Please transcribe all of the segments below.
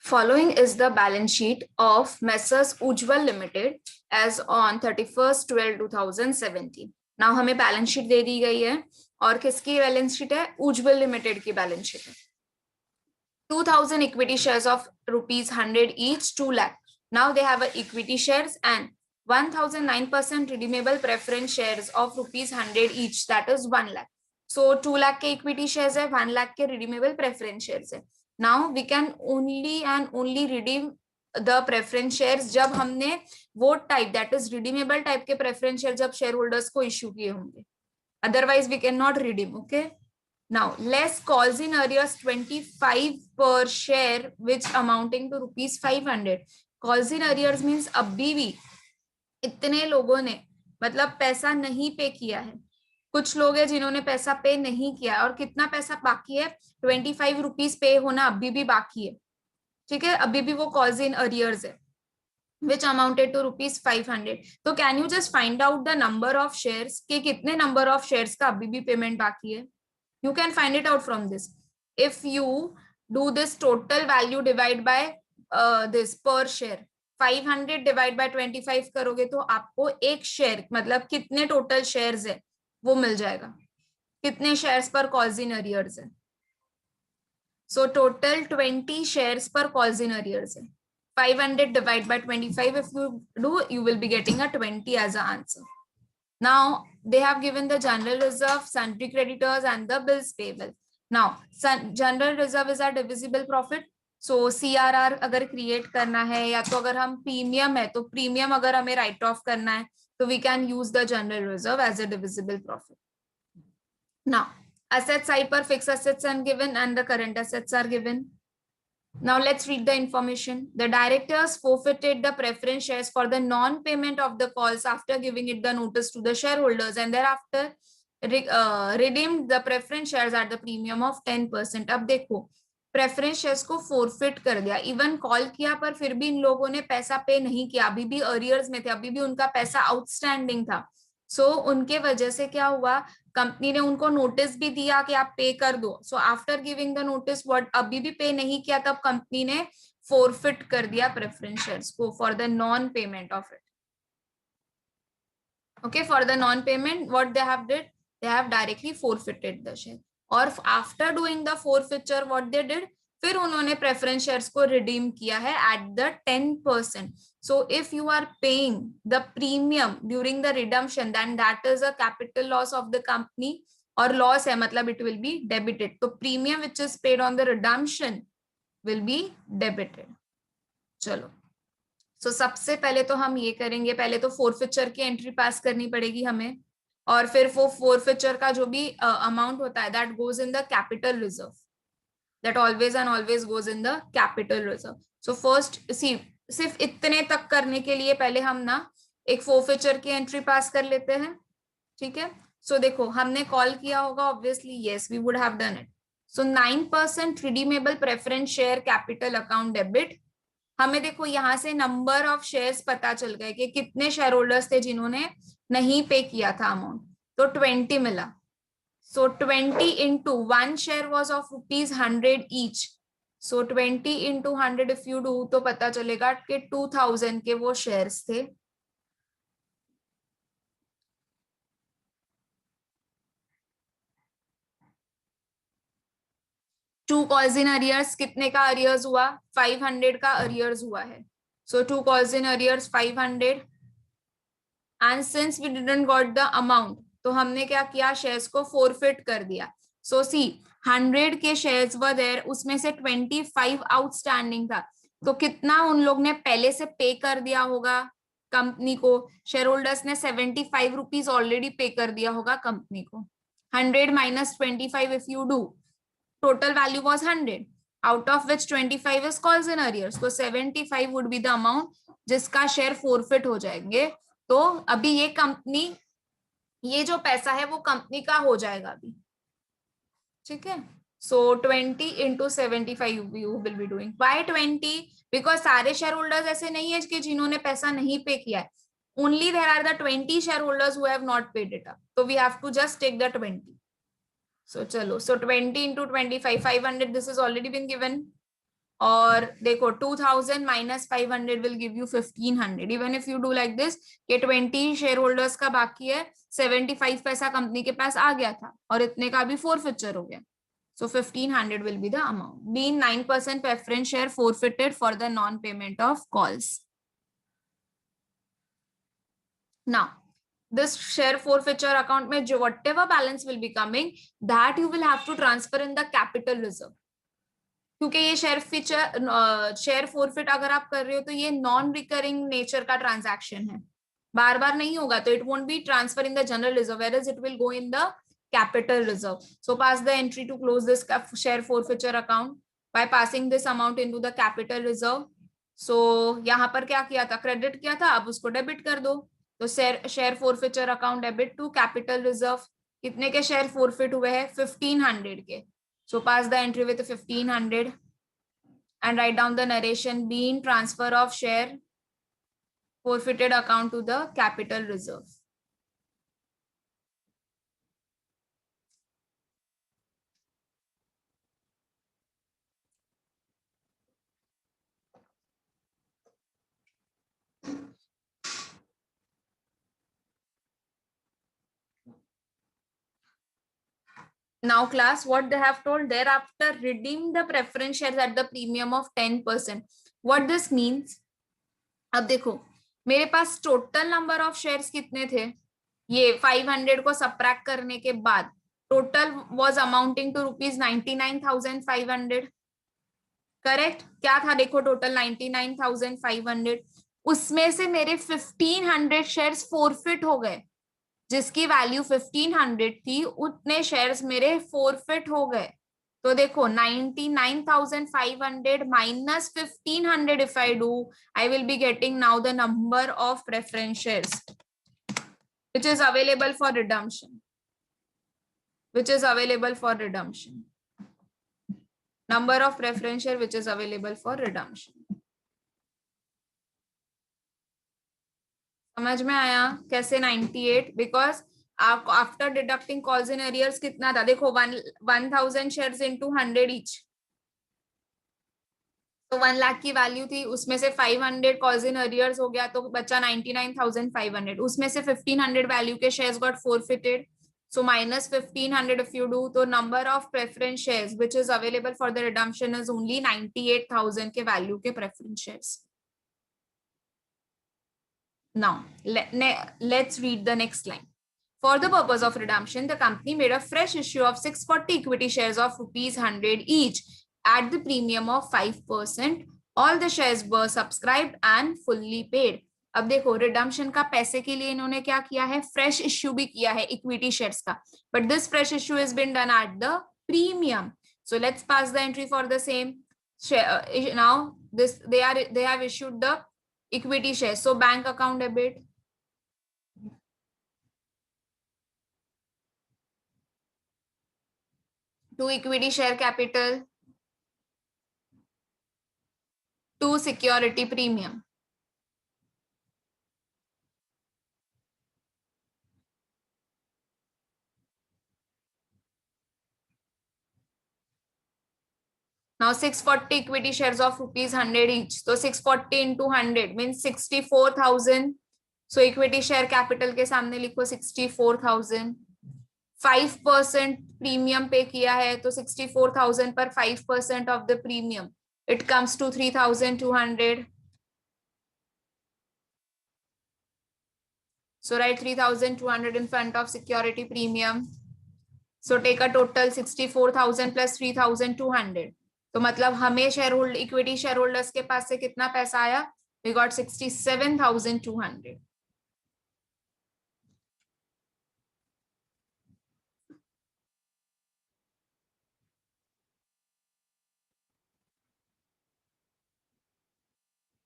Following is the balance sheet of Messrs Ujjwal Limited as on 31st 12 2017. Now हमें balance sheet दे दी गई है और किसकी बैलेंस शीट है? उज्जवल लिमिटेड की बैलेंस शीट है. 2000 equity shares of ₹100 each, 2 lakh. Now they have a equity shares and 1009% redeemable preference shares of ₹100 each, that is 1 lakh. So 2 lakh के equity shares है, 1 lakh के redeemable preference shares है. Now we can only and only redeem the preference shares जब हमने वो type, that is redeemable type के preference shares जब shareholders को issue किए होंगे. Otherwise we cannot redeem. Okay. Now less calls in arrears 25 per share which amounting to ₹500. Calls in arrears means अभी भी इतने लोगों ने मतलब पैसा नहीं पे किया है. कुछ लोग हैं जिन्होंने पैसा पे नहीं किया और कितना पैसा बाकी है? ₹25 पे होना अभी भी बाकी है. ठीक है, अभी भी वो कॉल्स इन अरियर्स है which amounted to ₹500. तो can you just find out the number of shares के कितने नंबर ऑफ शेयर्स का अभी भी पेमेंट बाकी है? You can find it out from this. If you do this total value divide by this per share, 500 divide by 25 करोगे तो आपको एक शेयर मतलब कितने टोटल शेयर्स है वो मिल जाएगा. कितने शेयर्स पर कॉल्स इन अरियर्स है? So total 20 shares per calls in arrears है. 500 divide by 25 if you do, you will be getting a 20 as an answer. Now they have given the general reserve, sundry creditors and the bills payable. Now general reserve is our divisible profit. So CRR अगर create करना है या तो अगर हम premium है तो premium अगर हमें राइट ऑफ करना है तो we can use the general reserve as a divisible profit. Now asset side पर fixed assets are given and the current assets are given. Now let's read the information. The directors forfeited the preference shares for the non-payment of the calls after giving it the notice to the shareholders and thereafter redeemed the preference shares at the premium of 10%. अब देखो preference shares को forfeit कर दिया, even call किया पर फिर भी इन लोगों ने पैसा पे नहीं किया, अभी भी अरियर्स में थे, अभी भी उनका पैसा आउटस्टैंडिंग था. सो उनके वजह से क्या हुआ, कंपनी ने उनको नोटिस भी दिया कि आप पे कर दो. So after giving the notice what अभी भी पे नहीं किया तब कंपनी ने फोरफिट कर दिया प्रेफरेंस शेयर्स को for the non payment of it. Okay, for the non payment what they have did, they have directly forfeited the share. और after doing the forfeiture what they did, फिर उन्होंने preference shares को redeem किया है at the 10%. So if you are paying the premium during the redemption, then that is a capital loss of the company, or loss है मतलब it will be debited. तो premium which is paid on the redemption will be debited. चलो, so सबसे पहले तो हम ये करेंगे, पहले तो फोरफिचर की एंट्री पास करनी पड़ेगी हमें और फिर वो फोरफिचर का जो भी अमाउंट होता है that goes in the capital reserve, that always and always goes in the capital reserve. So first see, सिर्फ इतने तक करने के लिए पहले हम ना एक फोरफिचर की एंट्री पास कर लेते हैं. ठीक है, सो देखो हमने कॉल किया होगा obviously, yes we would have done it. So 9% redeemable preference share capital account debit. हमें देखो यहाँ से नंबर ऑफ शेयर्स पता चल गए कि कितने शेयर होल्डर्स थे जिन्होंने नहीं पे किया था अमाउंट, तो 20 मिला. सो 20 into 1 share was of ₹100 each. So 20 into 100 if you do तो पता चलेगा कि 2000 के वो शेयर्स थे. टू कॉल्स इन अरियर्स, कितने का अरियर्स हुआ? 500 का अरियर्स हुआ है. So two calls in arrears 500 and since we didn't got the amount तो हमने क्या किया, शेयर्स को फोरफिट कर दिया. सो सी 100 के शेयर्स वर देयर, उसमें से 25 आउटस्टैंडिंग था, तो कितना उन लोग ने पहले से पे कर दिया होगा कंपनी को? शेयर होल्डर्स ने ₹75 ऑलरेडी पे कर दिया होगा कंपनी को. 100 minus 25 if you do, total value was 100, out of which 25 is calls in arrears, so 75 would be the amount जिसका शेयर फोरफिट हो जाएंगे. तो अभी ये कंपनी, ये जो पैसा है वो कंपनी का हो जाएगा अभी. ठीक है, सो 20 into 75 you will be doing. Why 20? Because सारे शेयर होल्डर्स ऐसे नहीं है कि जिन्होंने पैसा नहीं पे किया है. Only there are the 20 shareholders who have not paid it up. So we have to just take the 20. So चलो, so 20 into 25, 500. This has already been given. और देखो 2000 minus 500 will give you 1500. Even if you do like this कि 20 share holders का बाकी है, 75 पैसा company के पास आ गया था और इतने का भी फोरफिचर हो गया. So 1500 will be the amount. Being 9% preference share forfeited for the non-payment of calls. Now, this share forfeiture account में जो whatever balance will be coming, that you will have to transfer in the capital reserve. क्योंकि ये share forfeit अगर आप कर रहे हो तो ये नॉन रिकरिंग नेचर का ट्रांजैक्शन है, बार बार नहीं होगा, तो it won't be transfer in the general reserve, whereas it will go in the capital reserve. So pass the entry to close this share forfeiture account by passing this amount into the capital reserve. So यहाँ पर क्या किया था, credit किया था, अब उसको debit कर दो. तो share forfeiture account debit to capital reserve. कितने के शेयर forfeit हुए हैं, 1500 के. So pass the entry with 1500 and write down the narration being transfer of share forfeited account to the capital reserve. Now class, what they have told, thereafter redeem the preference shares at the premium of 10%. What this means, अब देखो मेरे पास total number of shares कितने थे, ये 500 को subtract करने के बाद total was amounting to ₹99,500. Correct, क्या था देखो टोटल 99,500. उसमें से मेरे 1500 शेयर्स फोरफिट हो गए, जिसकी वैल्यू 1500 थी उतने शेयर्स मेरे फोरफिट हो गए. तो देखो 99,500 minus 1500 if I do, I will be getting now the number of preference shares which is available for redemption, number of preference share which is available for redemption. समझ में आया कैसे 98? बिकॉज आप after deducting calls in arrears कितना था, देखो 1000 shares into 100 each, तो 1 लाख की वैल्यू थी, उसमें से 500 कॉल्स इन एरियर्स हो गया तो बचा 99,500. उसमें से 1500 वैल्यू के shares got forfeited, so minus 1500 if you do, तो number of preference shares which is available for the redemption is only 98,000 के वैल्यू के preference shares. Now, let's read the next line. For the purpose of redemption, the company made a fresh issue of 640 equity shares of ₹100 each at the premium of 5%. All the shares were subscribed and fully paid. अब देखो redemption का पैसे के लिए इन्होंने क्या किया है, fresh issue भी किया है equity shares का, but this fresh issue has been done at the premium. So let's pass the entry for the same. Now this they have issued the equity shares. So bank account debit, to equity share capital, to security premium. Now 640 equity shares of ₹100 each. So 640 into 100 means 64,000. So equity share capital के सामने लिखो 64,000. 5% premium पे किया है, तो 64,000 पर 5% of the premium, it comes to 3,200. So write 3,200 in front of security premium. So take a total 64,000 plus 3,200. तो मतलब हमें share holder equity share holders के पास से कितना पैसा आया, we got 67,200.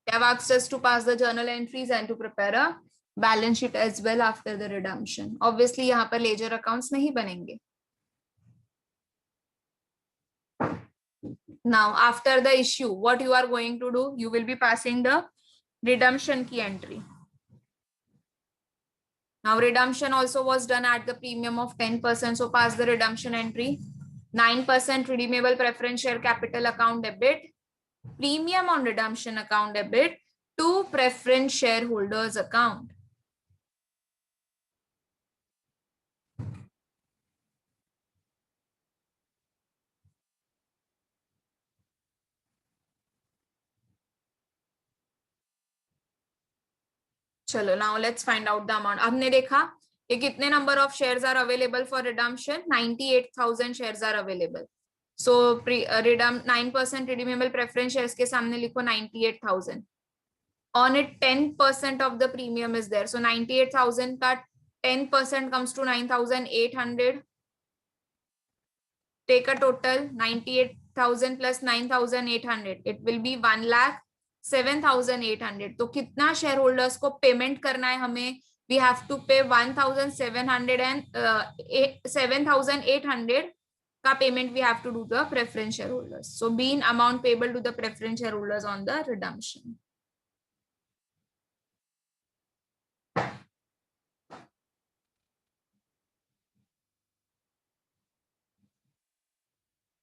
They have asked us to pass the journal entries and to prepare a balance sheet as well after the redemption. Obviously यहाँ पर ledger accounts नहीं बनेंगे. Now after the issue, what you are going to do, you will be passing the redemption key entry. Now redemption also was done at the premium of 10%, so pass the redemption entry. 9% redeemable preference share capital account debit, Premium on redemption account debit to preference shareholders account. चलो now let's find out the amount. हमने देखा ये कितने number of shares are available for redemption. 98,000 shares are available. So 9% redeemable preference shares के सामने लिखो 98,000. On it 10% of the premium is there. So 98,000 का 10% comes to 9,800. Take a total 98,000 plus 9,800. It will be 1,07,800. तो कितना share holders को payment करना है हमें? We have to pay 7,800 का payment we have to do the preference shareholders. So being amount payable to the preference shareholders on the redemption.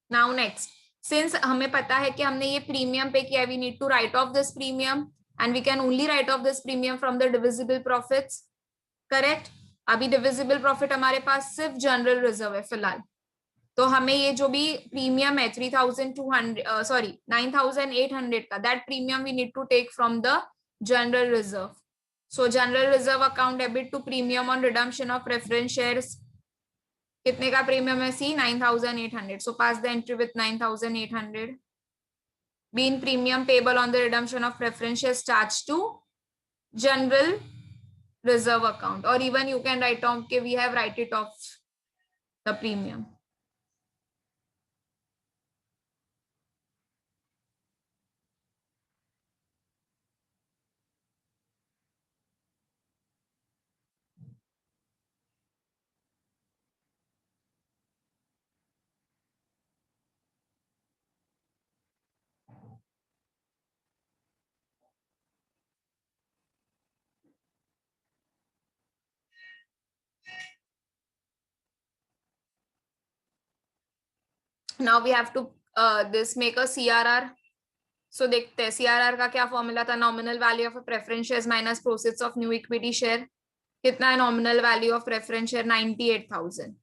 Now next, since हमें पता है कि हमने ये प्रीमियम पे किया, we need to write off this premium and we can only write off this premium from the divisible profits. Correct? अभी divisible profit हमारे पास सिर्फ जनरल रिजर्व है फिलहाल, तो हमें ये जो भी प्रीमियम है 9,800 का, that premium we need to take from the general reserve. So general reserve account debit to premium on redemption of preference shares. कितने का प्रीमियम है? सी 9,800. So pass the entry with 9,800. Being premium payable on the redemption of preference shares charged to general reserve account, or even you can write off we have write it off the premium. Now we have to this make a CRR. So देखते हैं CRR का क्या formula था? Nominal value of preference shares minus proceeds of new equity share. कितना है nominal value of preference share? 98,000.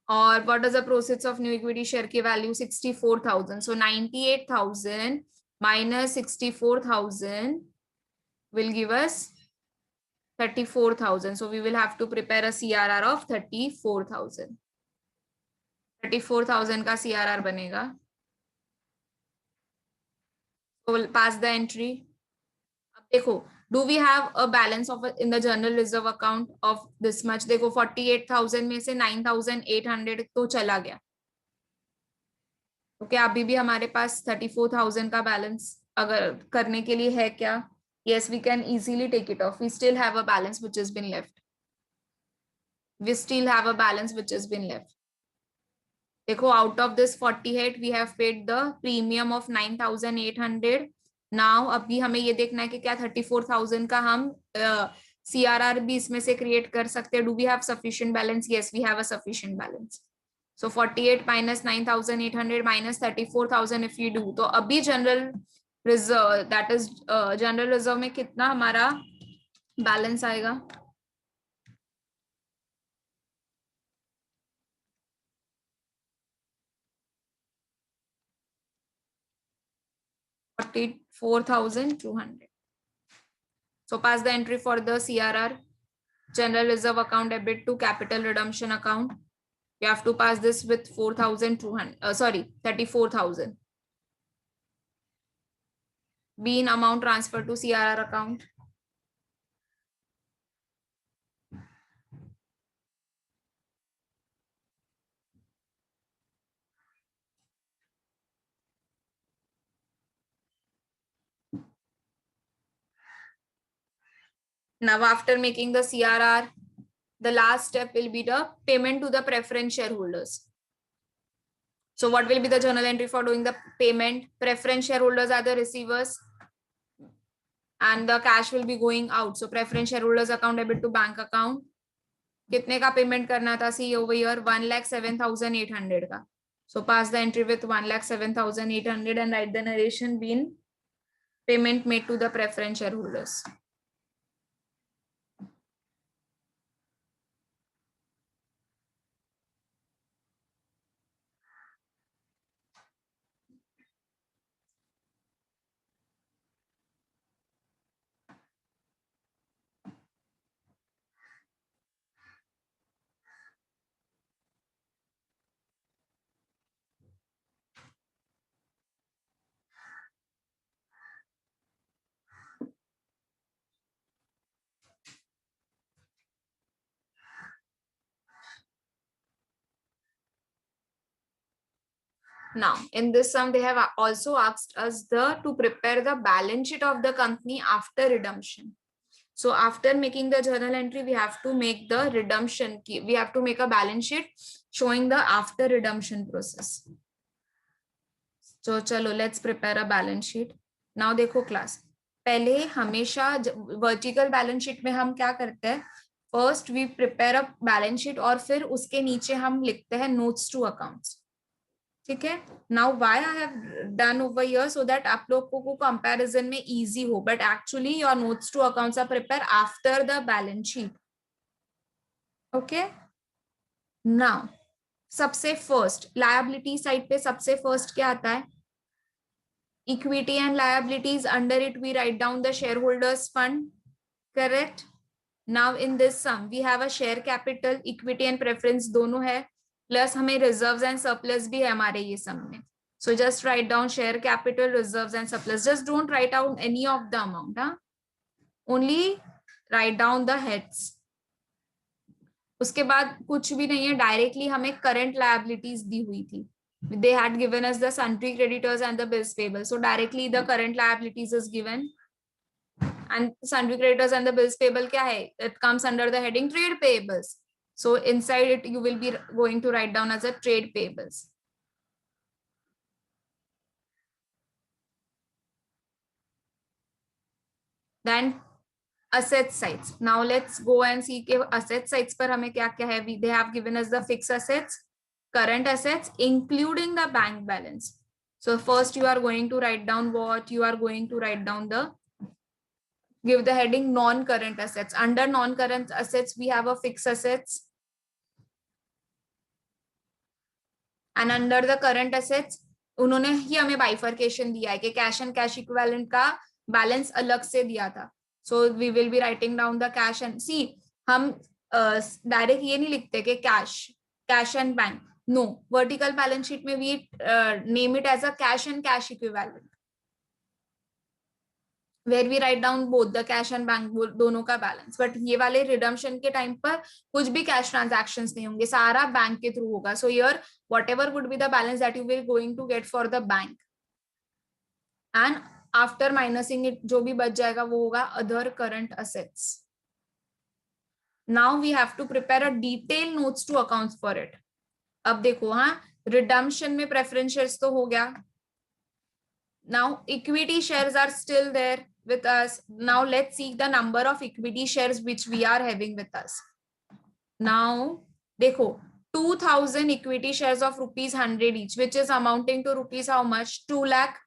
और what is the proceeds of new equity share की value? 64,000. So 98,000 minus 64,000 will give us 34,000. So we will have to prepare a CRR of 34,000. 34,000 का CRR बनेगा. So we'll pass the entry. अब देखो, do we have a balance of in the general reserve account of this much? देखो 48,000 में से 9,800 तो चला गया. तो क्या अभी भी हमारे पास 34,000 का बैलेंस अगर करने के लिए है क्या? Yes, we can easily take it off. We still have a balance which has been left. We still have a balance which has been left. देखो, out of this 48 we have paid the premium of 9,800. Now अभी हमें ये देखना है कि क्या 34,000 का हम CRR भी इसमें से क्रिएट कर सकते हैं. Do we have sufficient balance? Yes, we have a sufficient balance. So 48 minus 9,800 minus 34,000 if we do, तो अभी general reserve that is general reserve में कितना हमारा बैलेंस आएगा? 44,200. So pass the entry for the CRR, general reserve account debit to capital redemption account. You have to pass this with 4,200, 34,000. Being amount transferred to CRR account. Now after making the CRR, the last step will be the payment to the preference shareholders. So what will be the journal entry for doing the payment? Preference shareholders are the receivers and the cash will be going out. So preference shareholders account debit to bank account. कितने का payment करना था? सी over here 1,07,800 का. So pass the entry with 1,07,800 and write the narration being payment made to the preference shareholders. Now, in this sum, they have also asked us to prepare the balance sheet of the company after redemption. So after making the journal entry, we have to make the redemption. We have to make a balance sheet showing the after redemption process. So chalo, let's prepare a balance sheet. Now देखो class, पहले हमेशा vertical balance sheet में हम क्या करते हैं, first we prepare a balance sheet और फिर उसके नीचे हम लिखते हैं नोट्स टू अकाउंट्स. ठीक है. Now why I have done over here, so that आप लोगों को कंपैरिजन में इजी हो, but actually your notes to accounts are prepare after the balance sheet. Okay. Now सबसे फर्स्ट लायबिलिटी साइड पे सबसे फर्स्ट क्या आता है, equity and liabilities. Under it we write down the share holders fund. Correct. Now in this sum we have a share capital, equity and preference दोनों है, plus हमें reserves and surplus भी है हमारे ये सम में. So just write down share capital, reserves and surplus. Just don't write out any of the amount, only right down the heads. उसके बाद कुछ भी नहीं है, डायरेक्टली हमें करंट लायबिलिटीज दी हुई थी. They had given us the sundry creditors and the bills payable. So directly the current liabilities is given. And sundry creditors and the bills payable क्या है? It comes under the heading trade payables. So inside it you will be going to write down as a trade payables. Then asset sides. Now let's go and see कि asset sides पर हमें क्या क्या है. They have given us the fixed assets, current assets, including the bank balance. So first you are going to write down what? You are going to write down give the heading non-current assets. Under non-current assets, we have a fixed assets. And under the current assets, उन्होंने ही हमें bifurcation दिया है कि cash and cash equivalent का balance अलग से दिया था. So we will be writing down the cash and see, हम direct ये नहीं लिखते कि cash and bank. No, vertical balance sheet में we name it as a cash and cash equivalent, where we write down both the cash and bank दोनों का balance. But ये वाले redemption के time पर कुछ भी cash transactions नहीं होंगे, सारा bank के through होगा. So here whatever would be the balance that you will going to get for the bank, and after minusing it जो भी बच जाएगा वो होगा other current assets. Now we have to prepare a detailed notes to accounts for it. अब देखो, हाँ, redemption में preference shares तो हो गया. Now equity shares are still there with us. Now let's see the number of equity shares which we are having with us. Now देखो, 2,000 equity shares of ₹100 each, which is amounting to rupees how much? 2 lakh.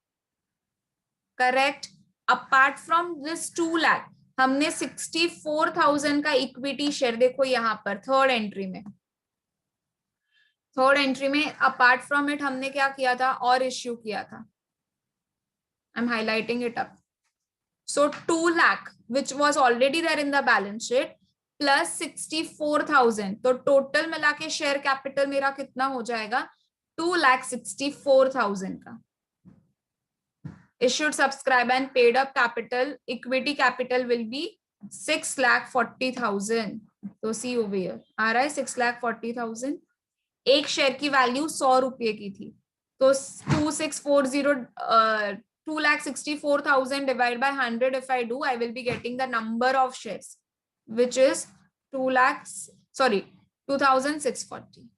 Correct. Apart from this 2 lakh, हमने 64,000 का equity share, देखो यहाँ पर third entry में apart from it हमने क्या किया था और इश्यू किया था. I'm highlighting it up. So 2 lakh, which was already there in the balance sheet, plus 64,000. तो टोटल मिला के शेयर कैपिटल मेरा कितना हो जाएगा? 2,64,000 का. Issued, subscribe and paid up capital, equity capital will be 6,40,000. तो see over here, आ रहा है 6,40,000. एक शेयर की वैल्यू 100 रुपये की थी, तो 2,64,000 divided by 100 if I do, I will be getting the number of shares, which is 2,640.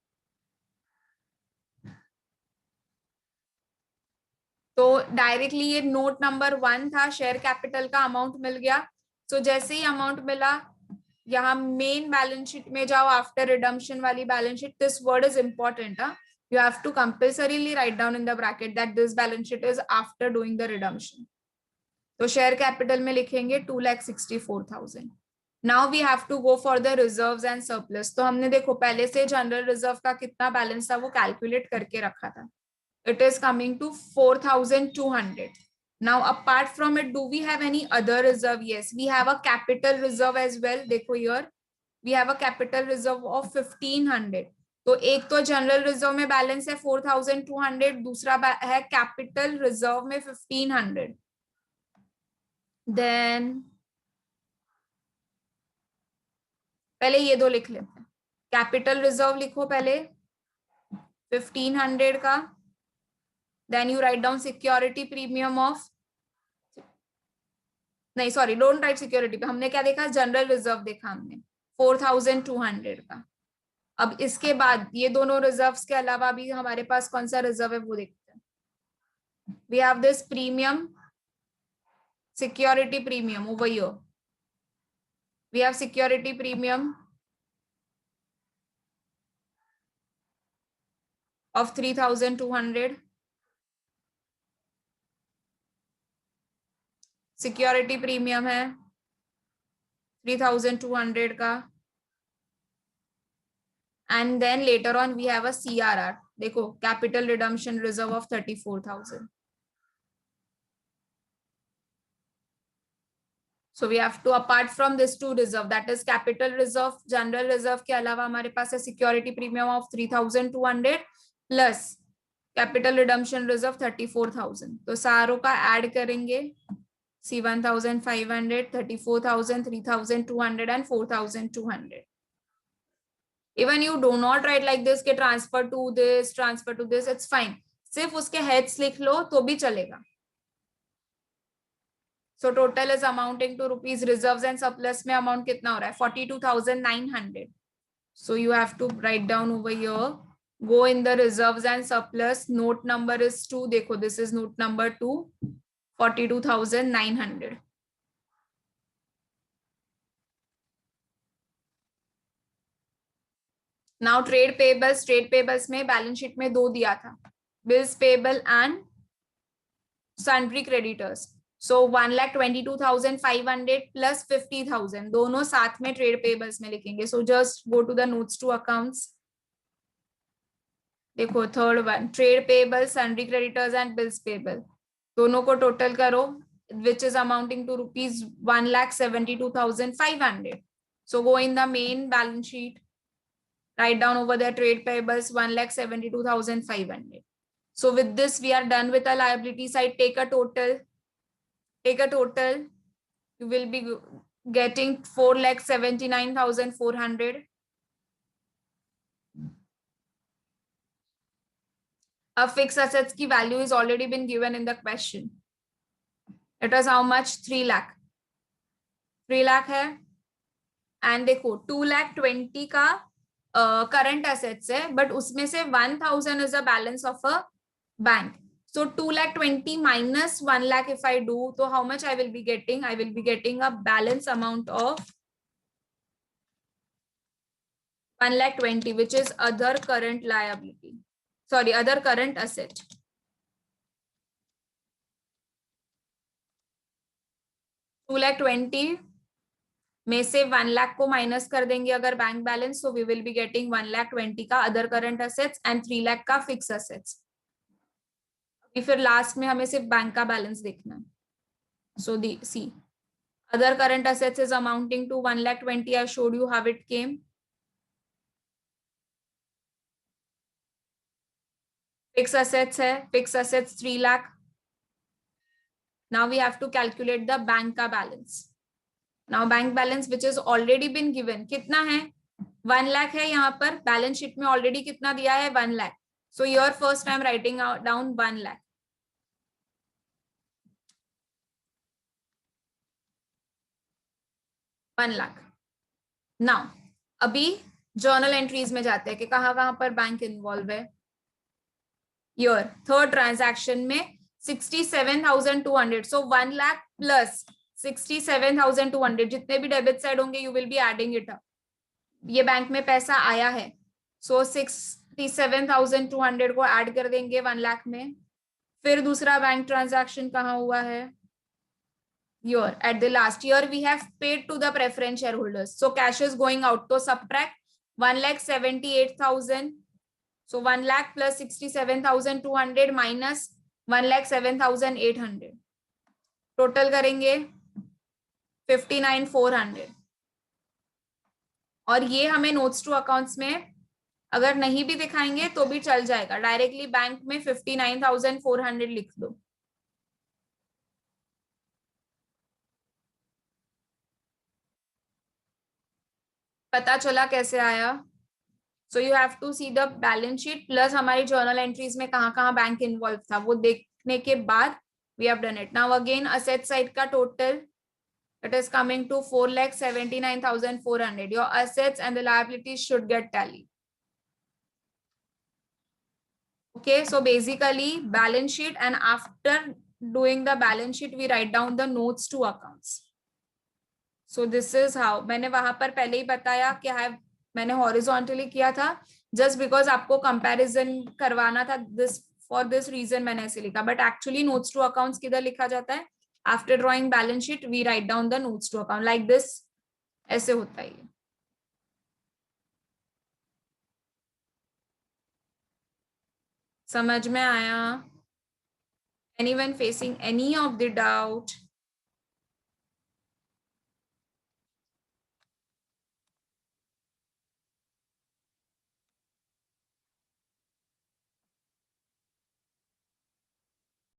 तो डायरेक्टली ये नोट नंबर 1 था, शेयर कैपिटल का अमाउंट मिल गया. सो जैसे ही अमाउंट मिला, यहाँ मेन बैलेंस शीट में जाओ, आफ्टर रिडम्पशन वाली balance sheet. This word is important. You have to compulsorily write down in the bracket that this balance sheet is after doing the redemption. तो share capital में लिखेंगे 2,64,000. Now we have to go for the reserves and surplus. तो हमने देखो पहले से general reserve का कितना बैलेंस था वो कैलकुलेट करके रखा था. It is coming to 4,200. Now apart from it do we have any other reserve? Yes, we have a capital reserve as well. देखो here we have a capital reserve of 1,500. तो एक तो general reserve में balance है 4,200, दूसरा है capital reserve में 1,500. Then पहले ये दो लिख लेते हैं. कैपिटल रिजर्व लिखो पहले 1,500 का. Then you write down security premium off, नहीं सॉरी डोंट राइट सिक्योरिटी पे. हमने क्या देखा? जनरल रिजर्व देखा हमने 4,200 का. अब इसके बाद ये दोनों रिजर्व्स के अलावा भी हमारे पास कौन सा रिजर्व है वो देखते हैं. We have this premium, security premium over here. We have security premium of 3,200. Security premium है 3,200 का. And then later on we have a CRR. देखो capital redemption reserve of 34,000. So we have to, apart from this two reserve, that is capital reserve, general reserve के अलावा हमारे पास है security premium of 3,200 plus capital redemption reserve 34,000. तो सारों का add करेंगे. 1,500, 34,000, 3,200 and 4,200. Even you do not write like this के transfer to this, transfer to this, it's fine. सिर्फ उसके heads लिख लो तो भी चलेगा. So total is amounting to rupees reserves and surplus में amount कितना हो रहा है? 42,900. So you have to write down over here. Go in the reserves and surplus. Note number is 2. देखो this is note number 2. 42,900. Now trade payables. Trade payables में balance sheet में दो दिया था. Bills payable and sundry creditors. So 1,22,500 plus 50,000 दोनों साथ में trade payables में लिखेंगे. So just go to the notes to accounts. देखो third one, trade payable, sundry creditors and bills payable दोनों को टोटल करो, which is amounting to rupees 1,72,500. So go in the main balance sheet, write down over there trade payables 1,72,500. So with this we are done with the liability side. Take a total. You will be getting 4,79,400. A fixed assets की value is already been given in the question. It was how much? 3 lakh. 3 lakh है. And देखो 2,20,000 का current assets है, but उसमें से 1,000 is a balance of a bank. So 2,20,000 minus 1 lakh if I do, so how much I will be getting? I will be getting a balance amount of 1,20,000, which is other current liability. Sorry, other current asset. टू लाख 20 में से 1 लाख को minus कर देंगे अगर bank balance, so we will be getting 1,20,000 का other current assets and 3 lakh का fixed assets. फिर लास्ट में हमें सिर्फ बैंक का बैलेंस देखना है. So see other current assets is amounting to 1,20,000. I showed you how it came. Fix assets है, fix assets 3 lakh. Now we have to calculate the bank का balance. Now bank balance which is already been given कितना है? 1 लाख है. यहाँ पर balance sheet में already कितना दिया है? 1 lakh. So your first I am writing down 1 lakh. 1 lakh. Now अभी जर्नल एंट्रीज में जाते हैं कि कहां पर बैंक इन्वॉल्व है. ईयर थर्ड ट्रांजैक्शन में 67,200. सो 1 लाख प्लस 67,200 जितने भी डेबिट साइड होंगे you will be adding it up. ये बैंक में पैसा आया है. सो 57,200 को ऐड कर देंगे 1 लाख में। फिर दूसरा बैंक ट्रांजैक्शन कहाँ हुआ है? Here at the last year we have paid to the preference shareholders, so cash is going out, so subtract 1,78,000, so 1 lakh plus 67,200 minus 1,07,800, total करेंगे 59,400। और ये हमें नोट्स टू अकाउंट्स में अगर नहीं भी दिखाएंगे तो भी चल जाएगा, डायरेक्टली बैंक में 59,400 लिख दो। पता चला कैसे आया? So you have to see the balance sheet plus हमारी जर्नल एंट्रीज में कहाँ कहाँ बैंक इन्वॉल्व था वो देखने के बाद we have done it. Now again asset side का total it is coming to 4,79,400. Your assets and the liabilities should get tallied. Okay, so basically balance sheet, and after doing the balance sheet we write down the notes to accounts. So this is how, मैंने वहां पर पहले ही बताया कि मैंने horizontally किया था just because आपको कंपैरिजन करवाना था, दिस फॉर दिस रीजन मैंने ऐसे लिखा, but actually notes to accounts किधर लिखा जाता है? After drawing balance sheet we write down the notes to account like this, ऐसे होता है। समझ में आया? Anyone facing any of the doubt?